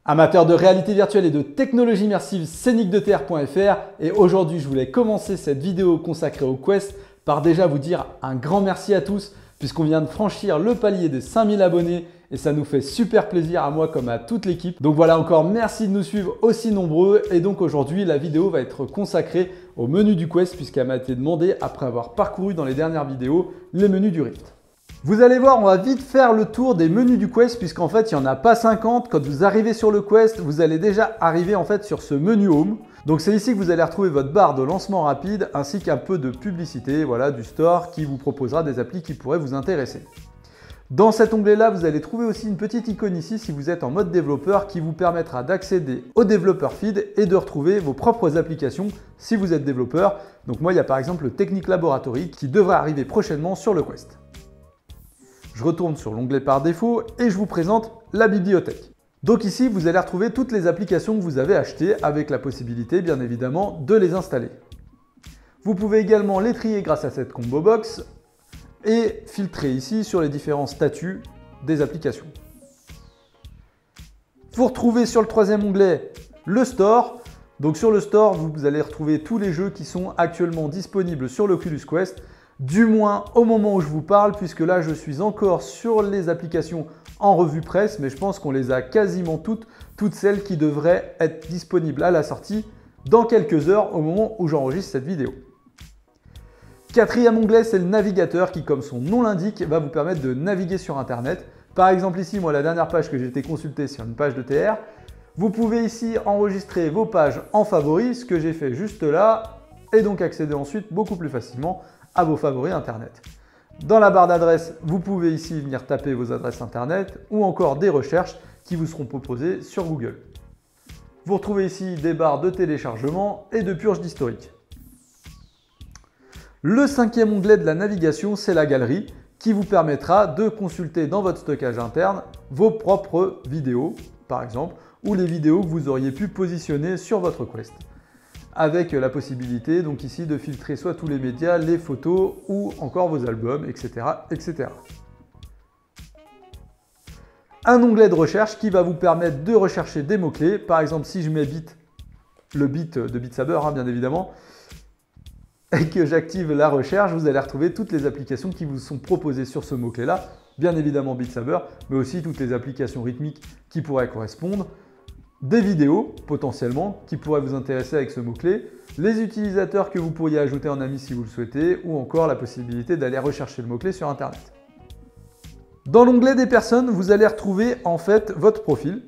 Amateurs de réalité virtuelle et de technologie immersive, c'est nickdetr.fr et aujourd'hui je voulais commencer cette vidéo consacrée au Quest par déjà vous dire un grand merci à tous puisqu'on vient de franchir le palier des 5000 abonnés et ça nous fait super plaisir à moi comme à toute l'équipe. Donc voilà, encore merci de nous suivre aussi nombreux et donc aujourd'hui la vidéo va être consacrée au menu du Quest puisqu'elle m'a été demandée après avoir parcouru dans les dernières vidéos les menus du Rift. Vous allez voir, on va vite faire le tour des menus du Quest puisqu'en fait, il n'y en a pas 50. Quand vous arrivez sur le Quest, vous allez déjà arriver en fait sur ce menu Home. Donc c'est ici que vous allez retrouver votre barre de lancement rapide ainsi qu'un peu de publicité, voilà, du store qui vous proposera des applis qui pourraient vous intéresser. Dans cet onglet-là, vous allez trouver aussi une petite icône ici si vous êtes en mode développeur qui vous permettra d'accéder au développeur feed et de retrouver vos propres applications si vous êtes développeur. Donc moi, il y a par exemple le Technic Laboratory qui devrait arriver prochainement sur le Quest. Je retourne sur l'onglet par défaut et je vous présente la bibliothèque. Donc ici, vous allez retrouver toutes les applications que vous avez achetées avec la possibilité, bien évidemment, de les installer. Vous pouvez également les trier grâce à cette combo box et filtrer ici sur les différents statuts des applications. Vous retrouvez sur le troisième onglet le store. Donc sur le store, vous allez retrouver tous les jeux qui sont actuellement disponibles sur l'Oculus Quest. Du moins au moment où je vous parle, puisque là je suis encore sur les applications en revue presse, mais je pense qu'on les a quasiment toutes celles qui devraient être disponibles à la sortie dans quelques heures au moment où j'enregistre cette vidéo. Quatrième onglet, c'est le navigateur qui, comme son nom l'indique, va vous permettre de naviguer sur Internet. Par exemple ici, moi la dernière page que j'ai été consultée sur une page de TR, vous pouvez ici enregistrer vos pages en favoris, ce que j'ai fait juste là, et donc accéder ensuite beaucoup plus facilement à vos favoris Internet. Dans la barre d'adresse, vous pouvez ici venir taper vos adresses Internet ou encore des recherches qui vous seront proposées sur Google. Vous retrouvez ici des barres de téléchargement et de purge d'historique. Le cinquième onglet de la navigation, c'est la galerie qui vous permettra de consulter dans votre stockage interne vos propres vidéos, par exemple, ou les vidéos que vous auriez pu positionner sur votre Quest, avec la possibilité donc ici de filtrer soit tous les médias, les photos ou encore vos albums, etc. etc. Un onglet de recherche qui va vous permettre de rechercher des mots-clés. Par exemple, si je mets bit, le bit de Beat Saber, bien évidemment, et que j'active la recherche, vous allez retrouver toutes les applications qui vous sont proposées sur ce mot-clé-là. Bien évidemment Beat Saber, mais aussi toutes les applications rythmiques qui pourraient correspondre. Des vidéos, potentiellement, qui pourraient vous intéresser avec ce mot-clé, les utilisateurs que vous pourriez ajouter en ami si vous le souhaitez, ou encore la possibilité d'aller rechercher le mot-clé sur Internet. Dans l'onglet des personnes, vous allez retrouver en fait votre profil,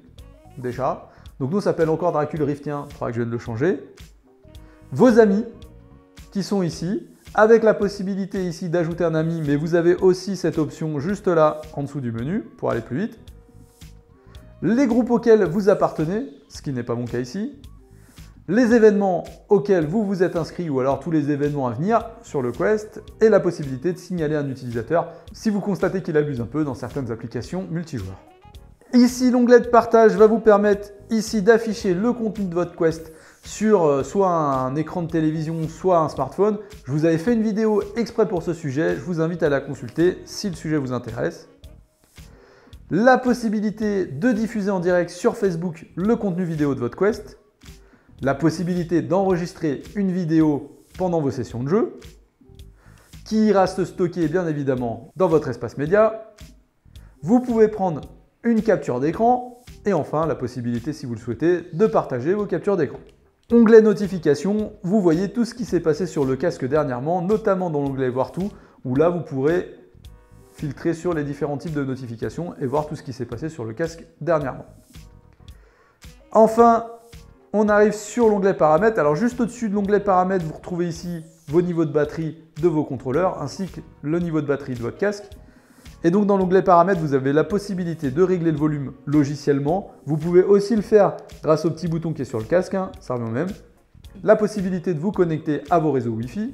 déjà. Donc nous, ça s'appelle encore Dracul Riftien, il faudra que je vienne le changer. Vos amis, qui sont ici, avec la possibilité ici d'ajouter un ami, mais vous avez aussi cette option juste là, en dessous du menu, pour aller plus vite. Les groupes auxquels vous appartenez, ce qui n'est pas mon cas ici, les événements auxquels vous vous êtes inscrit ou alors tous les événements à venir sur le Quest et la possibilité de signaler un utilisateur si vous constatez qu'il abuse un peu dans certaines applications multijoueurs. Ici, l'onglet de partage va vous permettre ici d'afficher le contenu de votre Quest sur soit un écran de télévision, soit un smartphone. Je vous avais fait une vidéo exprès pour ce sujet, je vous invite à la consulter si le sujet vous intéresse. La possibilité de diffuser en direct sur Facebook le contenu vidéo de votre Quest, la possibilité d'enregistrer une vidéo pendant vos sessions de jeu, qui ira se stocker bien évidemment dans votre espace média. Vous pouvez prendre une capture d'écran et enfin la possibilité, si vous le souhaitez, de partager vos captures d'écran. Onglet notification, vous voyez tout ce qui s'est passé sur le casque dernièrement, notamment dans l'onglet Voir tout, où là vous pourrez filtrer sur les différents types de notifications et voir tout ce qui s'est passé sur le casque dernièrement. Enfin, on arrive sur l'onglet paramètres. Alors juste au-dessus de l'onglet paramètres, vous retrouvez ici vos niveaux de batterie de vos contrôleurs ainsi que le niveau de batterie de votre casque. Et donc dans l'onglet paramètres, vous avez la possibilité de régler le volume logiciellement. Vous pouvez aussi le faire grâce au petit bouton qui est sur le casque, ça revient au même. La possibilité de vous connecter à vos réseaux Wi-Fi.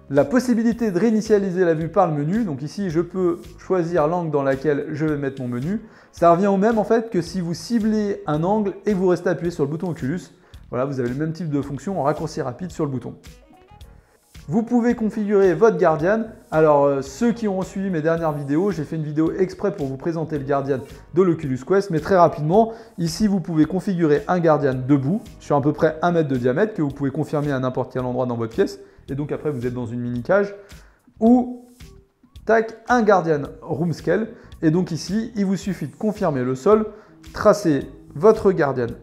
La possibilité de réinitialiser la vue par le menu. Donc ici, je peux choisir l'angle dans lequel je vais mettre mon menu. Ça revient au même en fait que si vous ciblez un angle et que vous restez appuyé sur le bouton Oculus. Voilà, vous avez le même type de fonction en raccourci rapide sur le bouton. Vous pouvez configurer votre Guardian. Alors, ceux qui ont suivi mes dernières vidéos, j'ai fait une vidéo exprès pour vous présenter le Guardian de l'Oculus Quest, mais très rapidement, ici, vous pouvez configurer un Guardian debout sur à peu près 1 mètre de diamètre que vous pouvez confirmer à n'importe quel endroit dans votre pièce. Et donc après, vous êtes dans une mini cage. Ou, tac, un Guardian room scale. Et donc ici, il vous suffit de confirmer le sol, tracer votre Guardian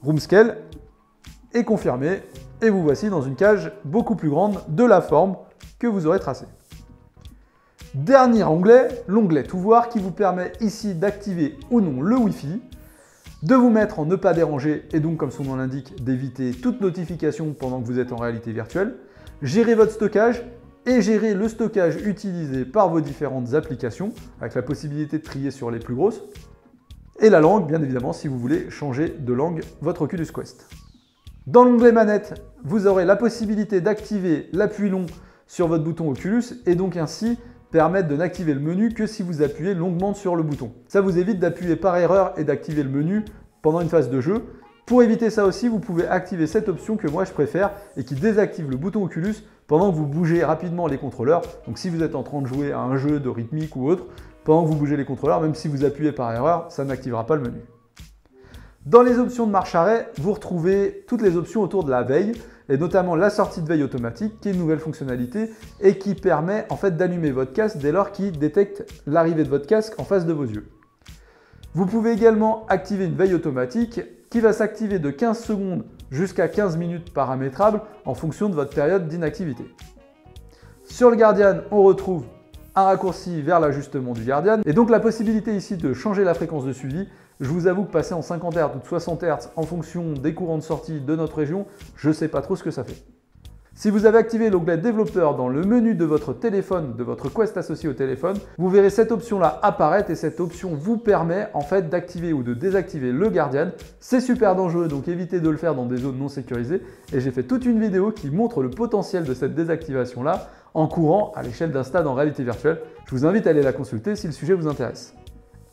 room scale et confirmer. Et vous voici dans une cage beaucoup plus grande de la forme que vous aurez tracée. Dernier onglet, l'onglet Tout voir qui vous permet ici d'activer ou non le Wi-Fi, de vous mettre en ne pas déranger et donc comme son nom l'indique d'éviter toute notification pendant que vous êtes en réalité virtuelle, gérer votre stockage et gérer le stockage utilisé par vos différentes applications avec la possibilité de trier sur les plus grosses et la langue bien évidemment si vous voulez changer de langue votre Oculus Quest. Dans l'onglet manette, vous aurez la possibilité d'activer l'appui long sur votre bouton Oculus et donc ainsi permettre de n'activer le menu que si vous appuyez longuement sur le bouton. Ça vous évite d'appuyer par erreur et d'activer le menu pendant une phase de jeu. Pour éviter ça aussi, vous pouvez activer cette option que moi je préfère et qui désactive le bouton Oculus pendant que vous bougez rapidement les contrôleurs. Donc si vous êtes en train de jouer à un jeu de rythmique ou autre, pendant que vous bougez les contrôleurs, même si vous appuyez par erreur, ça n'activera pas le menu. Dans les options de marche arrêt, vous retrouvez toutes les options autour de la veille et notamment la sortie de veille automatique qui est une nouvelle fonctionnalité et qui permet en fait d'allumer votre casque dès lors qu'il détecte l'arrivée de votre casque en face de vos yeux. Vous pouvez également activer une veille automatique qui va s'activer de 15 secondes jusqu'à 15 minutes paramétrable en fonction de votre période d'inactivité. Sur le Guardian, on retrouve un raccourci vers l'ajustement du Guardian et donc la possibilité ici de changer la fréquence de suivi. Je vous avoue que passer en 50 Hz ou de 60 Hz en fonction des courants de sortie de notre région, je ne sais pas trop ce que ça fait. Si vous avez activé l'onglet développeur dans le menu de votre téléphone, de votre Quest associé au téléphone, vous verrez cette option-là apparaître et cette option vous permet en fait d'activer ou de désactiver le Guardian. C'est super dangereux donc évitez de le faire dans des zones non sécurisées et j'ai fait toute une vidéo qui montre le potentiel de cette désactivation-là en courant à l'échelle d'un stade en réalité virtuelle. Je vous invite à aller la consulter si le sujet vous intéresse.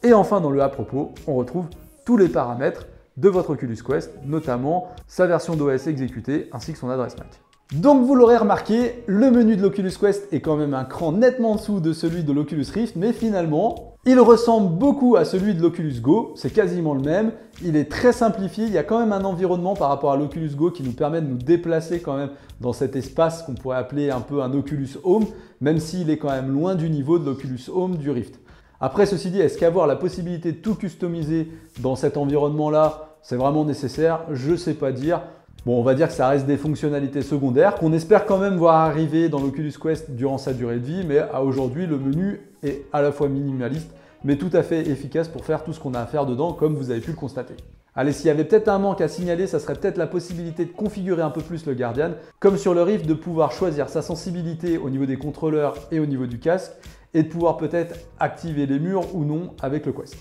Et enfin, dans le à propos, on retrouve tous les paramètres de votre Oculus Quest, notamment sa version d'OS exécutée ainsi que son adresse MAC. Donc vous l'aurez remarqué, le menu de l'Oculus Quest est quand même un cran nettement en dessous de celui de l'Oculus Rift, mais finalement, il ressemble beaucoup à celui de l'Oculus Go, c'est quasiment le même, il est très simplifié, il y a quand même un environnement par rapport à l'Oculus Go qui nous permet de nous déplacer quand même dans cet espace qu'on pourrait appeler un peu un Oculus Home, même s'il est quand même loin du niveau de l'Oculus Home du Rift. Après, ceci dit, est-ce qu'avoir la possibilité de tout customiser dans cet environnement-là, c'est vraiment nécessaire? Je ne sais pas dire. Bon, on va dire que ça reste des fonctionnalités secondaires qu'on espère quand même voir arriver dans l'Oculus Quest durant sa durée de vie, mais à aujourd'hui, le menu est à la fois minimaliste, mais tout à fait efficace pour faire tout ce qu'on a à faire dedans, comme vous avez pu le constater. Allez, s'il y avait peut-être un manque à signaler, ça serait peut-être la possibilité de configurer un peu plus le Guardian, comme sur le Rift, de pouvoir choisir sa sensibilité au niveau des contrôleurs et au niveau du casque, et de pouvoir peut-être activer les murs ou non avec le Quest.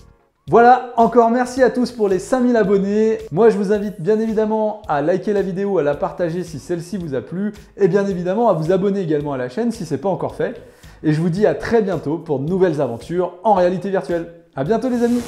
Voilà, encore merci à tous pour les 5000 abonnés. Moi, je vous invite bien évidemment à liker la vidéo, à la partager si celle-ci vous a plu, et bien évidemment à vous abonner également à la chaîne si ce n'est pas encore fait. Et je vous dis à très bientôt pour de nouvelles aventures en réalité virtuelle. À bientôt les amis!